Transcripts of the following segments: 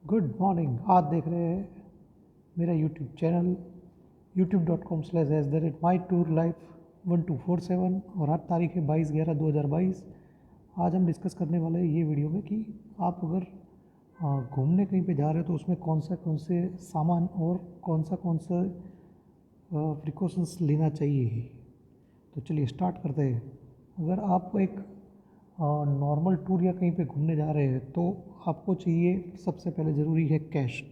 Good morning. आज देख रहे हैं मेरा YouTube channel youtube.com/my tour life 1247 और आज तारीख है 22/11/2022। आज हम डिस्कस करने वाले हैं ये वीडियो में कि आप अगर घूमने कहीं पे जा रहे हो तो उसमें कौन से सामान और कौन सा प्रिकॉशंस लेना चाहिए। तो चलिए स्टार्ट करते हैं। अगर आप एक नॉर्मल टूर या कहीं पे घूमने जा रहे हैं तो आपको चाहिए, सबसे पहले ज़रूरी है कैश।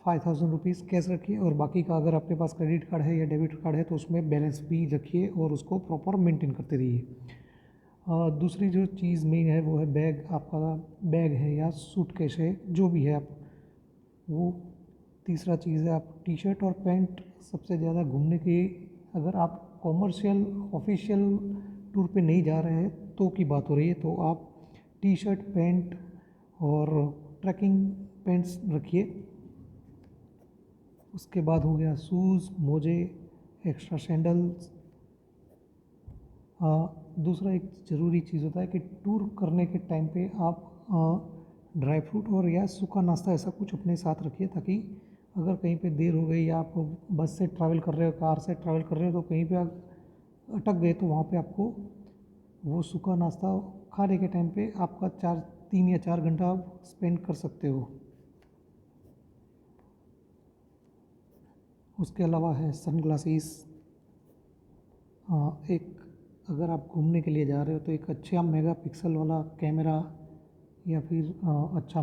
5000 रुपीज़ कैश रखिए और बाकी का अगर आपके पास क्रेडिट कार्ड है या डेबिट कार्ड है तो उसमें बैलेंस भी रखिए और उसको प्रॉपर मेंटेन करते रहिए। दूसरी जो चीज़ मेन है वो है बैग। आपका बैग है या सूटकेस है, जो भी है आप वो। तीसरा चीज़ है आप टी शर्ट और पैंट। सबसे ज़्यादा घूमने की, अगर आप कॉमर्शियल ऑफिशियल टूर पे नहीं जा रहे हैं तो की बात हो रही है, तो आप टी शर्ट पैंट और ट्रैकिंग पैंट्स रखिए। उसके बाद हो गया शूज़, मोजे, एक्स्ट्रा सैंडल्स। दूसरा एक ज़रूरी चीज़ होता है कि टूर करने के टाइम पे आप ड्राई फ्रूट और या सूखा नाश्ता ऐसा कुछ अपने साथ रखिए, ताकि अगर कहीं पे देर हो गई या आप बस से ट्रैवल कर रहे हो, कार से ट्रैवल कर रहे हो, तो कहीं पे आप अटक गए तो वहाँ पे आपको वो सूखा नाश्ता खाने के टाइम पे आपका 3 या 4 घंटा आप स्पेंड कर सकते हो। उसके अलावा है सन ग्लासेस। एक, अगर आप घूमने के लिए जा रहे हो तो एक अच्छा मेगापिक्सल वाला कैमरा या फिर अच्छा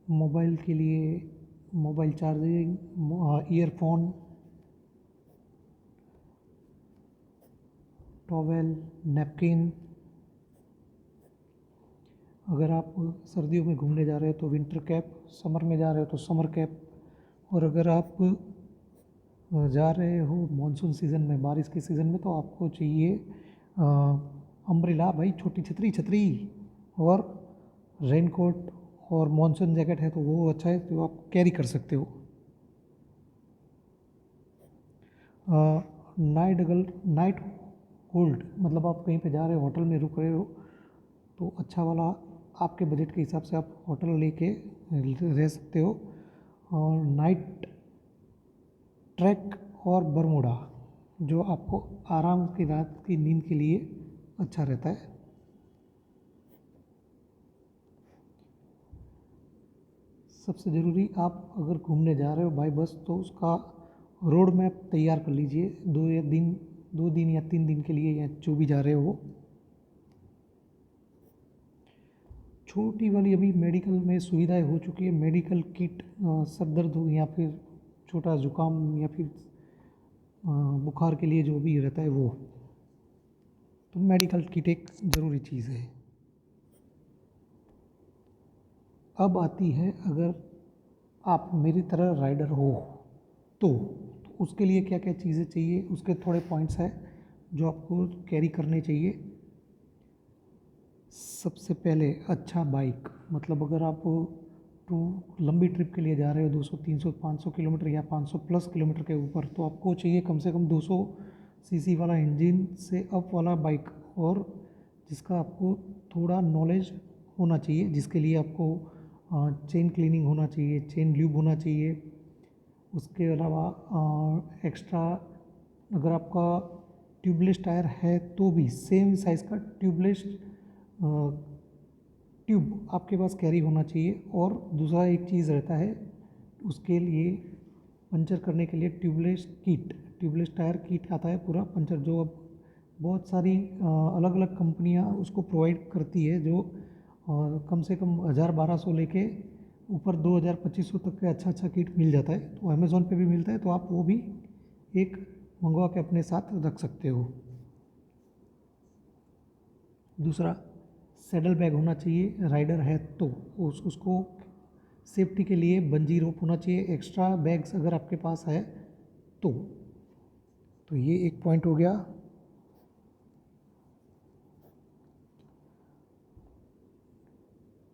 मोबाइल के लिए mobile charging, earphone, towel, napkin. अगर आप सर्दियों में घूमने जा रहे हो तो विंटर कैप, समर में जा रहे हो तो समर कैप। और अगर आप जा रहे हो मानसून सीज़न में, बारिश के सीज़न में, तो आपको चाहिए अम्ब्रेला, भाई छोटी छतरी और रेनकोट और मानसून जैकेट है तो वो अच्छा है, तो आप कैरी कर सकते हो। नाइट होल्ड, मतलब आप कहीं पे जा रहे हो, होटल में रुक रहे हो, तो अच्छा वाला आपके बजट के हिसाब से आप होटल लेके रह सकते हो। और नाइट ट्रैक और बरमूडा, जो आपको आराम की रात की नींद के लिए अच्छा रहता है। सबसे ज़रूरी, आप अगर घूमने जा रहे हो बाई बस तो उसका रोड मैप तैयार कर लीजिए 2 दिन या 3 दिन के लिए, या जो भी जा रहे हो। छोटी वाली अभी मेडिकल में सुविधाएं हो चुकी है, मेडिकल किट, सर दर्द हो या फिर छोटा जुकाम या फिर बुखार के लिए जो भी रहता है वो, तो मेडिकल किट एक ज़रूरी चीज़ है। अब आती है, अगर आप मेरी तरह राइडर हो तो उसके लिए क्या क्या चीज़ें चाहिए, उसके थोड़े पॉइंट्स हैं जो आपको कैरी करने चाहिए। सबसे पहले अच्छा बाइक, मतलब अगर आप टू लंबी ट्रिप के लिए जा रहे हो 200, 300, 500 किलोमीटर या 500 प्लस किलोमीटर के ऊपर, तो आपको चाहिए कम से कम 200 सीसी वाला इंजन से अप वाला बाइक, और जिसका आपको थोड़ा नॉलेज होना चाहिए, जिसके लिए आपको चेन क्लीनिंग होना चाहिए, चेन ल्यूब होना चाहिए। उसके अलावा एक्स्ट्रा, अगर आपका ट्यूबलेस टायर है तो भी सेम साइज़ का ट्यूबलेस ट्यूब आपके पास कैरी होना चाहिए। और दूसरा एक चीज़ रहता है, उसके लिए पंचर करने के लिए ट्यूबलेस टायर किट आता है पूरा पंचर, जो अब बहुत सारी अलग अलग कंपनियां उसको प्रोवाइड करती है, जो कम से कम 1000-1200 लेके ऊपर 2000-2500 तक का अच्छा किट मिल जाता है। तो अमेज़ॉन पे भी मिलता है, तो आप वो भी एक मंगवा के अपने साथ रख सकते हो। दूसरा, सैडल बैग होना चाहिए, राइडर है तो उसको सेफ्टी के लिए बंजी रोप होना चाहिए। एक्स्ट्रा बैग्स अगर आपके पास है तो ये एक पॉइंट हो गया।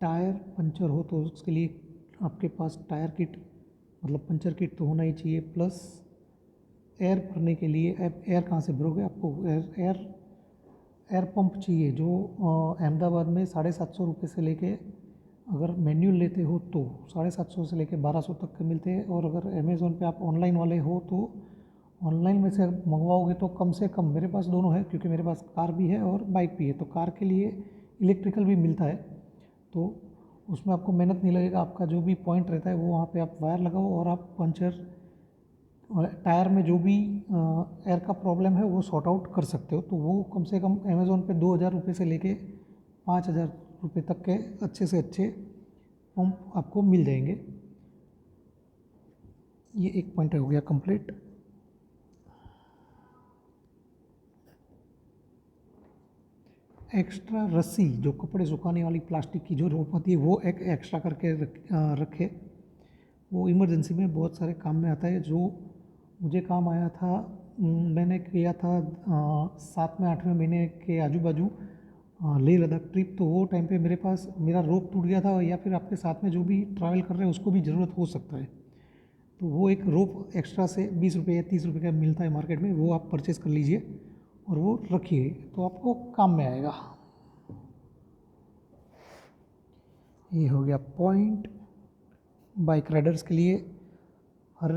टायर पंचर हो तो उसके लिए आपके पास टायर किट, मतलब पंचर किट तो होना ही चाहिए। प्लस एयर भरने के लिए, एयर कहाँ से भरोगे, आपको एयर पंप चाहिए, जो अहमदाबाद में 750 रुपये से लेके अगर मैन्युअल लेते हो तो 750 से लेकर 1200 तक के मिलते हैं, और अगर अमेज़ोन पे आप ऑनलाइन वाले हो तो ऑनलाइन में से मंगवाओगे तो कम से कम, मेरे पास दोनों है क्योंकि मेरे पास कार भी है और बाइक भी है, तो कार के लिए इलेक्ट्रिकल भी मिलता है, तो उसमें आपको मेहनत नहीं लगेगा। आपका जो भी पॉइंट रहता है वो वहाँ पे आप वायर लगाओ और आप पंचर, टायर में जो भी एयर का प्रॉब्लम है वो सॉर्ट आउट कर सकते हो। तो वो कम से कम अमेज़ोन पे 2000 रुपये से लेके 5000 रुपये तक के अच्छे से अच्छे पंप आपको मिल जाएंगे। ये एक पॉइंट हो गया कंप्लीट। एक्स्ट्रा रस्सी, जो कपड़े सुखाने वाली प्लास्टिक की जो रोप होती है वो एक एक्स्ट्रा करके रखे, वो इमरजेंसी में बहुत सारे काम में आता है। जो मुझे काम आया था, मैंने किया था 7वें 8वें महीने के आजू बाजू लेह लद्दाख ट्रिप, तो वो टाइम पे मेरे पास मेरा रोप टूट गया था, या फिर आपके साथ में जो भी ट्रैवल कर रहे हैं उसको भी ज़रूरत हो सकता है, तो वो एक रोप एक्स्ट्रा से 20 रुपये या 30 रुपये का मिलता है मार्केट में, वो आप परचेज़ कर लीजिए और वो रखिए तो आपको काम में आएगा। ये हो गया पॉइंट बाइक राइडर्स के लिए। हर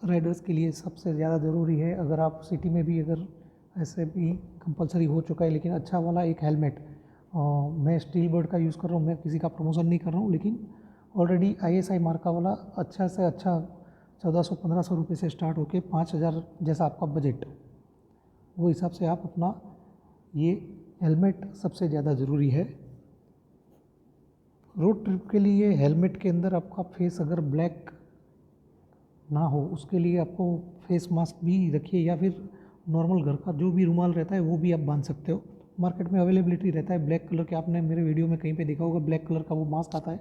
राइडर्स के लिए सबसे ज़्यादा ज़रूरी है, अगर आप सिटी में भी, अगर ऐसे भी कंपलसरी हो चुका है, लेकिन अच्छा वाला एक हेलमेट। मैं स्टील बर्ड का यूज़ कर रहा हूँ, मैं किसी का प्रमोशन नहीं कर रहा हूँ, लेकिन ऑलरेडी ISI मार्का वाला अच्छा से अच्छा 1400-1500 रुपये से स्टार्ट होके 5000 जैसा आपका बजट, वो हिसाब से आप अपना ये हेलमेट सबसे ज़्यादा ज़रूरी है। रोड ट्रिप के लिए हेलमेट के अंदर आपका फेस अगर ब्लैक ना हो, उसके लिए आपको फेस मास्क भी रखिए, या फिर नॉर्मल घर का जो भी रुमाल रहता है वो भी आप बांध सकते हो। मार्केट में अवेलेबिलिटी रहता है ब्लैक कलर के, आपने मेरे वीडियो में कहीं पे देखा होगा, ब्लैक कलर का वो मास्क आता है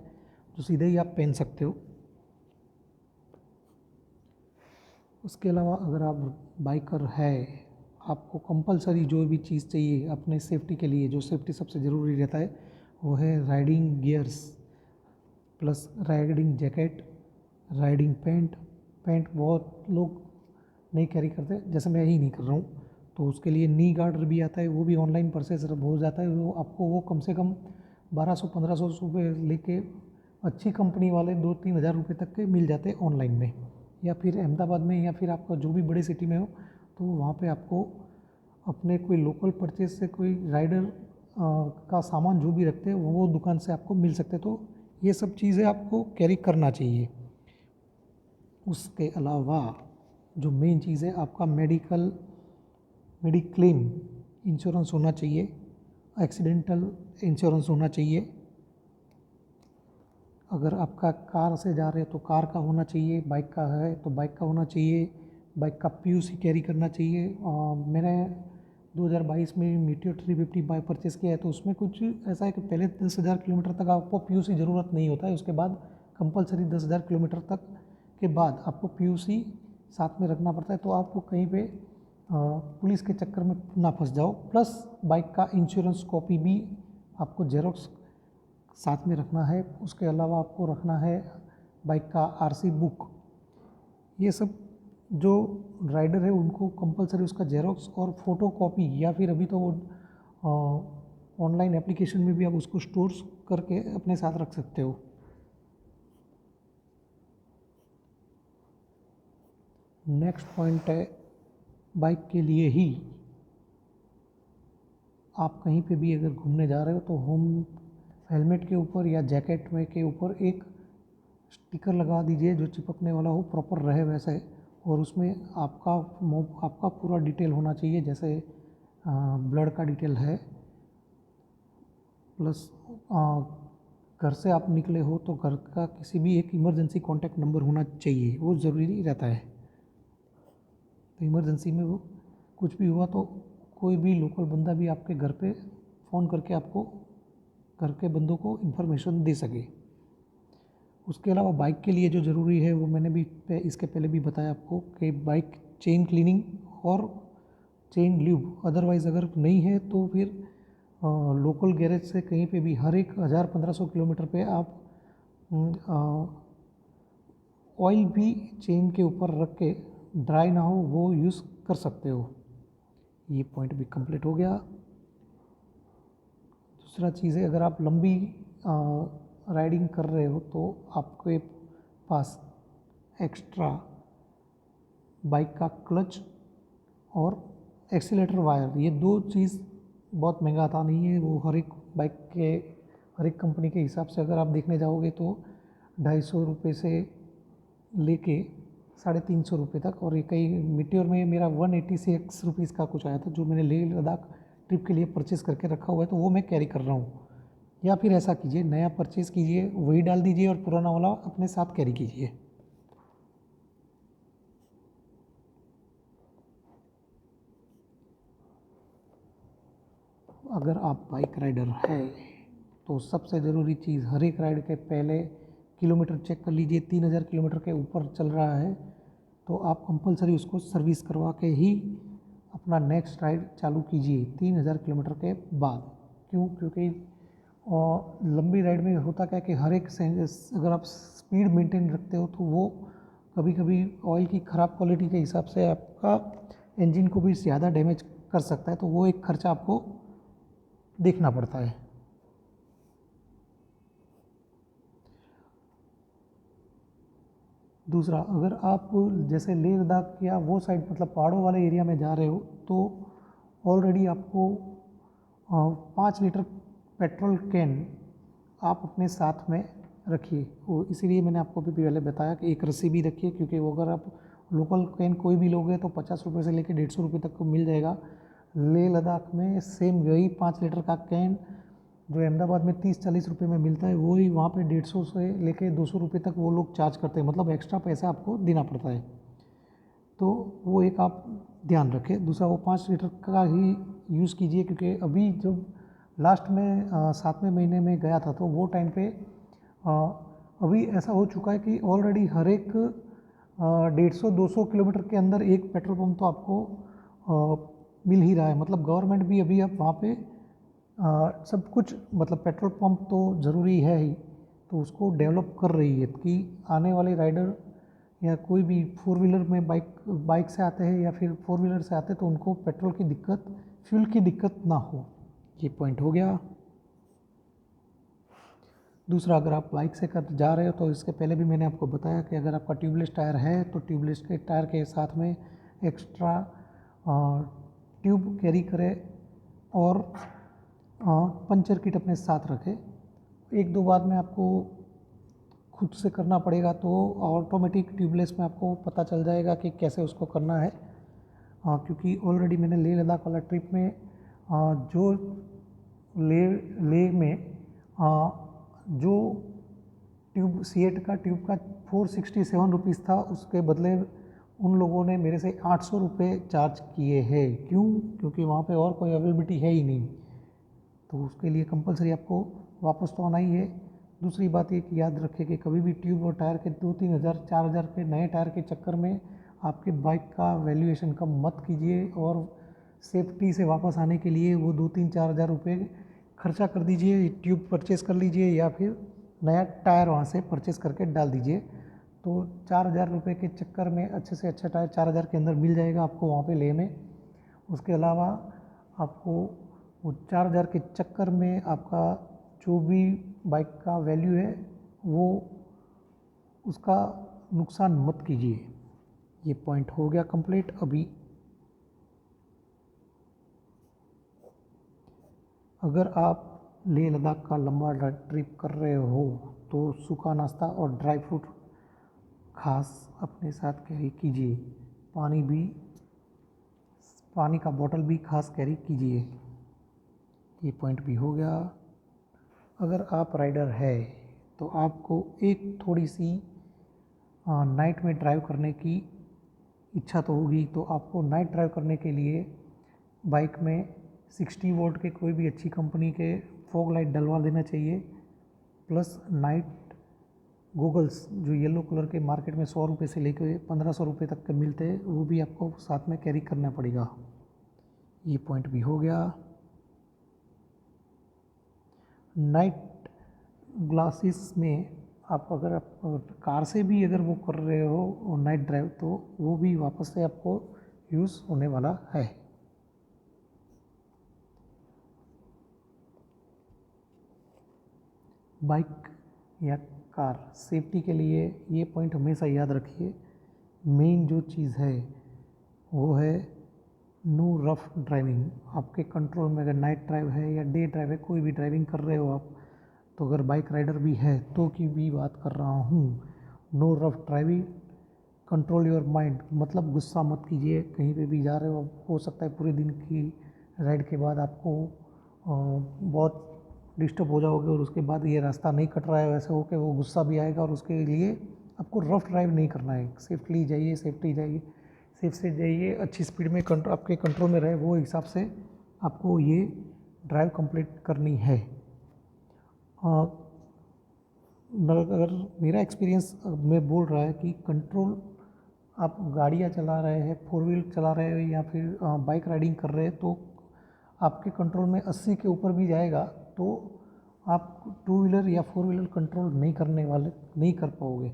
जो सीधे ही आप पहन सकते हो। उसके अलावा अगर आप बाइकर है, आपको कंपलसरी जो भी चीज़ चाहिए अपने सेफ्टी के लिए, जो सेफ्टी सबसे ज़रूरी रहता है वो है riding gears plus riding jacket, riding pant. Pant बहुत लोग नहीं कैरी करते, जैसे मैं ही नहीं कर रहा हूँ, तो उसके लिए नी गार्ड भी आता है, वो भी ऑनलाइन परचेज हो जाता है। वो आपको वो कम से कम 1200-1500 रुपये लेके अच्छी कंपनी वाले 2-3 हज़ार रुपये तक के मिल जाते हैं ऑनलाइन में, या फिर अहमदाबाद में, या फिर आपका जो भी बड़ी सिटी में हो तो वहाँ पे आपको अपने कोई लोकल परचेज से कोई राइडर का सामान जो भी रखते हैं वो दुकान से आपको मिल सकते हैं। तो ये सब चीज़ें आपको कैरी करना चाहिए। उसके अलावा जो मेन चीज़ है, आपका मेडिक्लेम इंश्योरेंस होना चाहिए, एक्सीडेंटल इंश्योरेंस होना चाहिए। अगर आपका कार से जा रहे हैं तो कार का होना चाहिए, बाइक का है तो बाइक का होना चाहिए, बाइक का PUC कैरी करना चाहिए। मैंने 2022 में मीटियोर 350 बाइक परचेज़ किया है, तो उसमें कुछ ऐसा है कि पहले 10,000 किलोमीटर तक आपको PUC ज़रूरत नहीं होता है, उसके बाद कंपलसरी 10,000 किलोमीटर तक के बाद आपको PUC साथ में रखना पड़ता है, तो आपको कहीं पे पुलिस के चक्कर में ना फंस जाओ। प्लस बाइक का इंश्योरेंस कॉपी भी आपको जेरोक्स साथ में रखना है। उसके अलावा आपको रखना है बाइक का RC बुक। ये सब जो राइडर है उनको कंपलसरी उसका जेरोक्स और फोटो कॉपी, या फिर अभी तो ऑनलाइन एप्लीकेशन में भी आप उसको स्टोर करके अपने साथ रख सकते हो। नेक्स्ट पॉइंट है, बाइक के लिए ही आप कहीं पे भी अगर घूमने जा रहे हो तो हेलमेट के ऊपर या जैकेट में के ऊपर एक स्टिकर लगा दीजिए जो चिपकने वाला हो, प्रॉपर रहे वैसे, और उसमें आपका पूरा डिटेल होना चाहिए, जैसे ब्लड का डिटेल है, प्लस घर से आप निकले हो तो घर का किसी भी एक इमरजेंसी कॉन्टैक्ट नंबर होना चाहिए, वो ज़रूरी रहता है। तो इमरजेंसी में वो कुछ भी हुआ तो कोई भी लोकल बंदा भी आपके घर पे फ़ोन करके आपको घर के बंदों को इन्फॉर्मेशन दे सके। उसके अलावा बाइक के लिए जो ज़रूरी है वो मैंने भी इसके पहले भी बताया आपको कि बाइक चेन क्लीनिंग और चेन ल्यूब, अदरवाइज़ अगर नहीं है तो फिर लोकल गैरेज से कहीं पे भी हर एक 1000-1500 किलोमीटर पे आप ऑयल भी चेन के ऊपर रख के ड्राई ना हो वो यूज़ कर सकते हो। ये पॉइंट भी कंप्लीट हो गया। दूसरा चीज़ है, अगर आप लंबी राइडिंग कर रहे हो तो आपके पास एक्स्ट्रा बाइक का क्लच और एक्सीलेटर वायर, ये दो चीज़ बहुत महंगा आता नहीं है। वो हर एक बाइक के, हर एक कंपनी के हिसाब से अगर आप देखने जाओगे तो 250 रुपये से लेके 350 रुपये तक, और ये कई मीटियोर में मेरा 186 रुपीज़ का कुछ आया था, जो मैंने लेह लद्दाख ट्रिप के लिए परचेज़ करके रखा हुआ है, तो वो मैं कैरी कर रहा हूँ। या फिर ऐसा कीजिए, नया परचेज़ कीजिए, वही डाल दीजिए और पुराना वाला अपने साथ कैरी कीजिए। अगर आप बाइक राइडर है तो सबसे ज़रूरी चीज़, हर एक राइड के पहले किलोमीटर चेक कर लीजिए। 3000 किलोमीटर के ऊपर चल रहा है तो आप कंपलसरी उसको सर्विस करवा के ही अपना नेक्स्ट राइड चालू कीजिए 3000 किलोमीटर के बाद। क्यों? क्योंकि लंबी राइड में होता क्या है कि हर एक अगर आप स्पीड मेंटेन रखते हो तो वो कभी कभी ऑयल की ख़राब क्वालिटी के हिसाब से आपका इंजन को भी ज़्यादा डैमेज कर सकता है, तो वो एक खर्चा आपको देखना पड़ता है। दूसरा, अगर आप जैसे लेह लद्दाख या वो साइड मतलब पहाड़ों वाले एरिया में जा रहे हो तो ऑलरेडी आपको 5 लीटर पेट्रोल कैन आप अपने साथ में रखिए। वो इसीलिए मैंने आपको भी पहले बताया कि एक रस्सी भी रखिए, क्योंकि वो अगर आप लोकल कैन कोई भी लोगे तो 50 रुपये से लेकर 150 रुपये तक को मिल जाएगा। लेह लद्दाख में सेम वही 5 लीटर का कैन जो अहमदाबाद में 30-40 रुपये में मिलता है, वही वहाँ पे 150 से लेके 200 रुपये तक वो लोग चार्ज करते हैं, मतलब एक्स्ट्रा पैसा आपको देना पड़ता है। तो वो एक आप ध्यान रखें। दूसरा, वो 5 लीटर का ही यूज़ कीजिए, क्योंकि अभी जब लास्ट में 7वें महीने में गया था तो वो टाइम पे अभी ऐसा हो चुका है कि ऑलरेडी हर एक 150-200 किलोमीटर के अंदर एक पेट्रोल पंप तो आपको मिल ही रहा है। मतलब गवर्नमेंट भी अभी अब वहाँ पे सब कुछ, मतलब पेट्रोल पंप तो ज़रूरी है ही, तो उसको डेवलप कर रही है कि आने वाले राइडर या कोई भी 4 व्हीलर में बाइक से आते हैं या फिर 4 व्हीलर से आते हैं तो उनको पेट्रोल की दिक्कत, फ्यूल की दिक्कत ना हो। ये पॉइंट हो गया। दूसरा, अगर आप बाइक से कर जा रहे हो तो इसके पहले भी मैंने आपको बताया कि अगर आपका ट्यूबलेस टायर है तो ट्यूबलेस के टायर के साथ में एक्स्ट्रा ट्यूब कैरी करें और पंचर किट अपने साथ रखें। 1-2 बार में आपको खुद से करना पड़ेगा तो ऑटोमेटिक ट्यूबलेस में आपको पता चल जाएगा कि कैसे उसको करना है। क्योंकि ऑलरेडी मैंने लेह लद्दाख वाला ट्रिप में जो लेह में जो ट्यूब सीएट का ट्यूब का 467 रुपीज़ था, उसके बदले उन लोगों ने मेरे से 800 रुपये चार्ज किए हैं। क्यों? क्योंकि वहाँ पे और कोई अवेलेबिलिटी है ही नहीं, तो उसके लिए कंपलसरी आपको वापस तो आना ही है। दूसरी बात ये कि याद रखें कि कभी भी ट्यूब और टायर के 2-3 हज़ार 4 हज़ार के नए टायर के चक्कर में आपके बाइक का वैल्यूएशन कम मत कीजिए, और सेफ्टी से वापस आने के लिए वो 2-3-4 हज़ार रुपये खर्चा कर दीजिए, ट्यूब परचेज़ कर लीजिए या फिर नया टायर वहाँ से परचेज़ करके डाल दीजिए। तो 4 हज़ार रुपये के चक्कर में अच्छे से अच्छा टायर 4 हज़ार के अंदर मिल जाएगा आपको वहाँ पे लेह में। उसके अलावा आपको वो 4 हज़ार के चक्कर में आपका जो भी बाइक का वैल्यू है वो उसका नुकसान मत कीजिए। ये पॉइंट हो गया कंप्लीट। अभी अगर आप लेह लद्दाख का लंबा ट्रिप कर रहे हो तो सूखा नाश्ता और ड्राई फ्रूट खास अपने साथ कैरी कीजिए। पानी का बोतल भी खास कैरी कीजिए। ये पॉइंट भी हो गया। अगर आप राइडर है तो आपको एक थोड़ी सी नाइट में ड्राइव करने की इच्छा तो होगी, तो आपको नाइट ड्राइव करने के लिए बाइक में 60 वोल्ट के कोई भी अच्छी कंपनी के फॉग लाइट डलवा देना चाहिए। प्लस नाइट गूगल्स जो येलो कलर के मार्केट में 100 रुपये से लेकर 1500 रुपये तक के मिलते हैं, वो भी आपको साथ में कैरी करना पड़ेगा। ये पॉइंट भी हो गया। नाइट ग्लासेस में आप कार से भी अगर वो कर रहे हो नाइट ड्राइव तो वो भी वापस से आपको यूज़ होने वाला है। बाइक या कार। सेफ्टी के लिए ये पॉइंट हमेशा याद रखिए, मेन जो चीज़ है वो है नो रफ ड्राइविंग। आपके कंट्रोल में अगर नाइट ड्राइव है या डे ड्राइव है, कोई भी ड्राइविंग कर रहे हो आप, तो अगर बाइक राइडर भी है तो की भी बात कर रहा हूँ, no rough driving, control your mind, मतलब गुस्सा मत कीजिए। कहीं पे भी जा रहे हो सकता है पूरे दिन की राइड के बाद आपको बहुत डिस्टर्ब हो जाओगे और उसके बाद ये रास्ता नहीं कट रहा है, वैसे हो के वो गुस्सा भी आएगा और उसके लिए आपको रफ ड्राइव नहीं करना है। सेफ्टली जाइए, सेफ से जाइए, अच्छी स्पीड में आपके कंट्रोल में रहे, वो हिसाब से आपको ये ड्राइव कंप्लीट करनी है। अगर मेरा एक्सपीरियंस में बोल रहा है कि कंट्रोल, आप गाड़ियाँ चला रहे हैं, फोर व्हील चला रहे हो या फिर बाइक राइडिंग कर रहे हैं, तो आपके कंट्रोल में 80 के ऊपर भी जाएगा तो आप टू व्हीलर या फोर व्हीलर कंट्रोल नहीं कर पाओगे।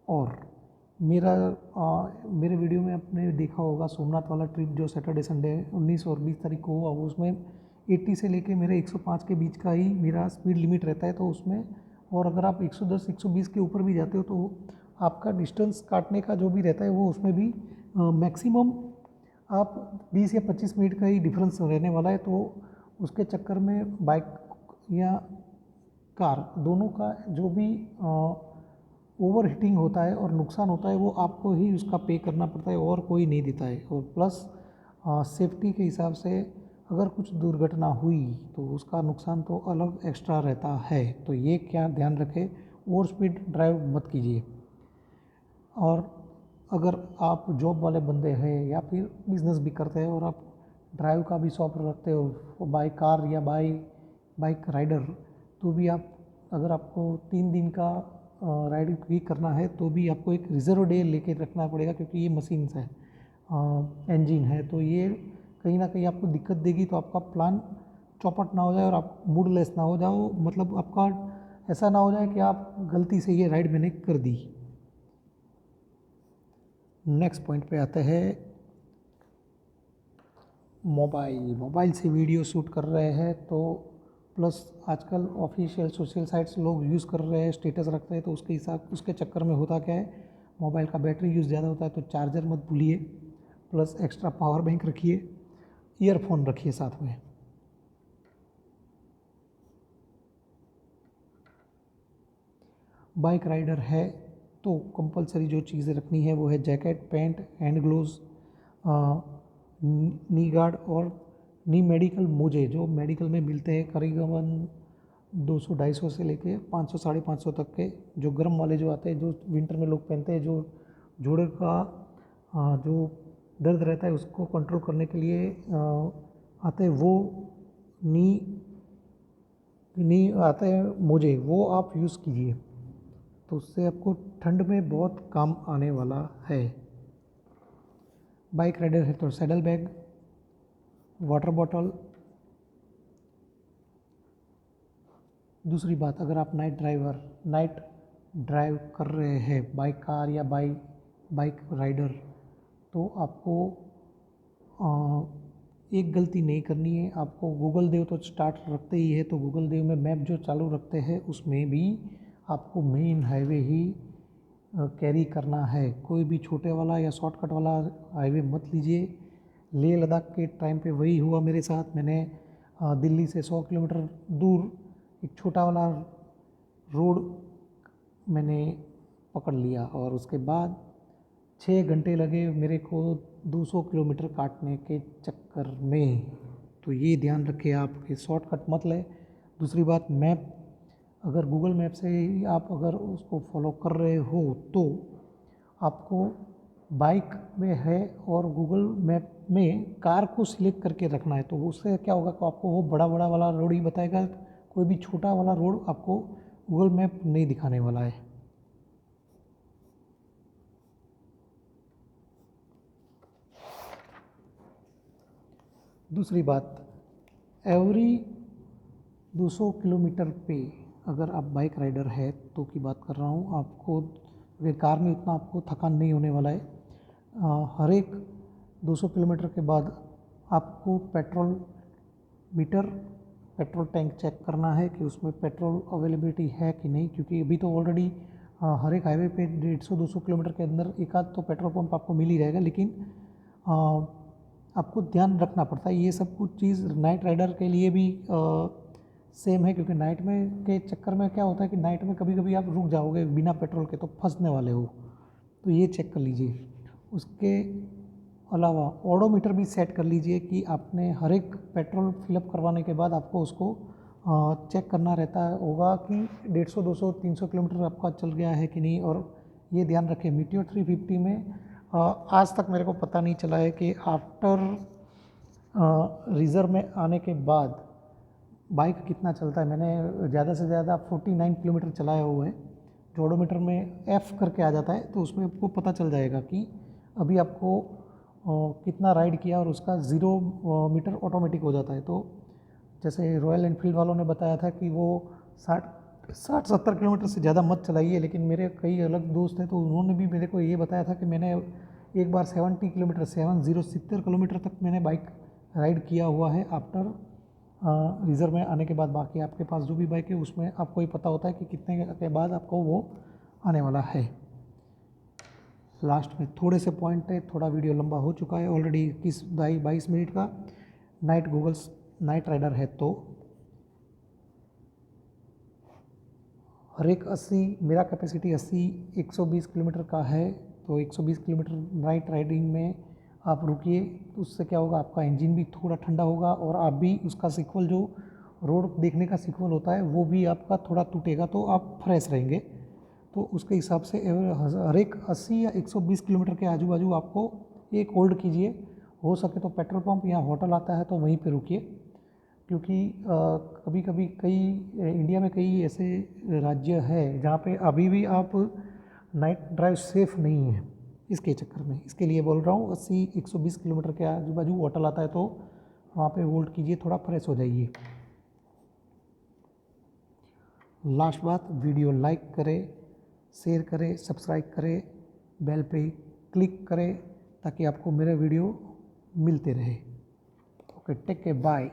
और मेरे वीडियो में आपने देखा होगा सोमनाथ वाला ट्रिप जो सैटरडे संडे 19 और 20 तारीख को हुआ, उसमें 80 से लेके मेरे 105 के बीच का ही मेरा स्पीड लिमिट रहता है। तो उसमें और अगर आप 110 120 के ऊपर भी जाते हो तो आपका डिस्टेंस काटने का जो भी रहता है वो उसमें भी मैक्सिमम आप 20 या 25 मिनट का ही डिफरेंस रहने वाला है। तो उसके चक्कर में बाइक या कार दोनों का जो भी ओवर हीटिंग होता है और नुकसान होता है वो आपको ही उसका पे करना पड़ता है और कोई नहीं देता है। और प्लस सेफ्टी के हिसाब से अगर कुछ दुर्घटना हुई तो उसका नुकसान तो अलग एक्स्ट्रा रहता है। तो ये क्या ध्यान रखें, ओवर स्पीड ड्राइव मत कीजिए। और अगर आप जॉब वाले बंदे हैं या फिर बिजनेस भी करते हैं और आप ड्राइव का भी शौक रखते हो बाई कार या बाइक राइडर, तो भी आप अगर आपको 3 दिन का राइड भी करना है तो भी आपको एक रिज़र्व डे लेके रखना पड़ेगा, क्योंकि ये मशीन्स है, इंजन है, तो ये कहीं ना कहीं आपको दिक्कत देगी। तो आपका प्लान चौपट ना हो जाए और आप मूडलेस ना हो जाओ, मतलब आपका ऐसा ना हो जाए कि आप गलती से ये राइड मैंने कर दी। नेक्स्ट पॉइंट पे आते हैं, मोबाइल से वीडियो शूट कर रहे हैं तो प्लस आजकल ऑफिशियल सोशल साइट्स लोग यूज़ कर रहे हैं, स्टेटस रखते हैं, तो उसके चक्कर में होता क्या है, मोबाइल का बैटरी यूज़ ज़्यादा होता है। तो चार्जर मत भूलिए, प्लस एक्स्ट्रा पावर बैंक रखिए, ईयरफोन रखिए साथ में। बाइक राइडर है तो कंपलसरी जो चीज़ें रखनी है वो है जैकेट, पैंट, हैंड ग्लोव्स, नी गार्ड और नी मेडिकल मोजे जो मेडिकल में मिलते हैं, करीबन 200-250 से लेके 500-550 तक के, जो गर्म वाले जो आते हैं, जो विंटर में लोग पहनते हैं, जो जोड़े का जो दर्द रहता है उसको कंट्रोल करने के लिए आते हैं, वो नी आते हैं मोजे, वो आप यूज़ कीजिए, तो उससे आपको ठंड में बहुत काम आने वाला है। बाइक राइडर है तो सैडल बैग, वाटर बॉटल। दूसरी बात, अगर आप नाइट ड्राइव कर रहे हैं बाइक कार या बाइक राइडर, तो आपको एक गलती नहीं करनी है। आपको गूगल देव तो स्टार्ट रखते ही है, तो गूगल देव में मैप जो चालू रखते हैं उसमें भी आपको मेन हाईवे ही कैरी करना है। कोई भी छोटे वाला या शॉर्टकट वाला हाईवे मत लीजिए। लेह लद्दाख के टाइम पे वही हुआ मेरे साथ। मैंने दिल्ली से 100 किलोमीटर दूर एक छोटा वाला रोड मैंने पकड़ लिया और उसके बाद 6 घंटे लगे मेरे को 200 किलोमीटर काटने के चक्कर में। तो ये ध्यान रखें आप कि शॉर्टकट मत लें। दूसरी बात, मैप, अगर गूगल मैप से आप अगर उसको फॉलो कर रहे हो तो आपको बाइक में है और गूगल मैप में कार को सिलेक्ट करके रखना है। तो उससे क्या होगा कि आपको वो बड़ा बड़ा वाला रोड ही बताएगा, कोई भी छोटा वाला रोड आपको गूगल मैप नहीं दिखाने वाला है। दूसरी बात, एवरी 200 किलोमीटर पे अगर आप बाइक राइडर है तो की बात कर रहा हूँ, आपको कार में उतना आपको थकान नहीं होने वाला है। हर एक 200 किलोमीटर के बाद आपको petrol meter petrol tank check करना है कि उसमें पेट्रोल अवेलेबिलिटी है कि नहीं, क्योंकि अभी तो ऑलरेडी हर एक हाईवे पे 150-200 किलोमीटर के अंदर एक आध तो पेट्रोल पंप आपको मिल ही रहेगा, लेकिन आपको ध्यान रखना पड़ता है। ये सब कुछ चीज़ नाइट राइडर के लिए भी सेम है, क्योंकि नाइट में के चक्कर में क्या होता है कि नाइट में कभी कभी आप रुक जाओगे बिना पेट्रोल के तो फंसने वाले हो, तो ये चेक कर लीजिए। उसके अलावा ओडोमीटर भी सेट कर लीजिए कि आपने हर एक पेट्रोल फिलअप करवाने के बाद आपको उसको चेक करना रहता होगा कि 150, 200, 300 किलोमीटर आपका चल गया है कि नहीं। और ये ध्यान रखें, मीटियोर 350 में आज तक मेरे को पता नहीं चला है कि आफ्टर रिज़र्व में आने के बाद बाइक कितना चलता है। मैंने ज़्यादा से ज़्यादा 49 किलोमीटर चलाया हुआ है। जो ओडोमीटर में एफ़ करके आ जाता है तो उसमें आपको पता चल जाएगा कि अभी आपको कितना राइड किया, और उसका 0 मीटर ऑटोमेटिक हो जाता है। तो जैसे रॉयल एनफील्ड वालों ने बताया था कि वो 60-70 किलोमीटर से ज़्यादा मत चलाइए, लेकिन मेरे कई अलग दोस्त हैं तो उन्होंने भी मेरे को ये बताया था कि मैंने एक बार 70 किलोमीटर 70 किलोमीटर तक मैंने बाइक राइड किया हुआ है आफ्टर रिज़र्व में आने के बाद। बाकी आपके पास जो भी बाइक है उसमें आपको ही पता होता है कि कितने के बाद आपको वो आने वाला है। लास्ट में थोड़े से पॉइंट है, थोड़ा वीडियो लंबा हो चुका है ऑलरेडी 21-22 मिनट का। नाइट गूगल्स नाइट राइडर है तो हर एक 80, मेरा कैपेसिटी 80 120 किलोमीटर का है, तो 120 किलोमीटर नाइट राइडिंग में आप रुकिए। उससे क्या होगा, आपका इंजन भी थोड़ा ठंडा होगा और आप भी उसका सीक्वल जो रोड देखने का सीक्वल होता है वो भी आपका थोड़ा टूटेगा, तो आप फ्रेश रहेंगे। तो उसके हिसाब से हर एक 80 या 120 किलोमीटर के आजू बाजू आपको एक होल्ड कीजिए। हो सके तो पेट्रोल पंप या होटल आता है तो वहीं पे रुकिए, क्योंकि कभी कभी इंडिया में कई ऐसे राज्य है जहाँ पे अभी भी आप नाइट ड्राइव सेफ़ नहीं है। इसके चक्कर में इसके लिए बोल रहा हूँ, 80-120 किलोमीटर के आजू बाजू होटल आता है तो वहाँ पे होल्ड कीजिए, थोड़ा फ्रेश हो जाइए। लास्ट बात, वीडियो लाइक करें, शेयर करें, सब्सक्राइब करें, बेल पे क्लिक करें ताकि आपको मेरे वीडियो मिलते रहे। Okay, take care, bye.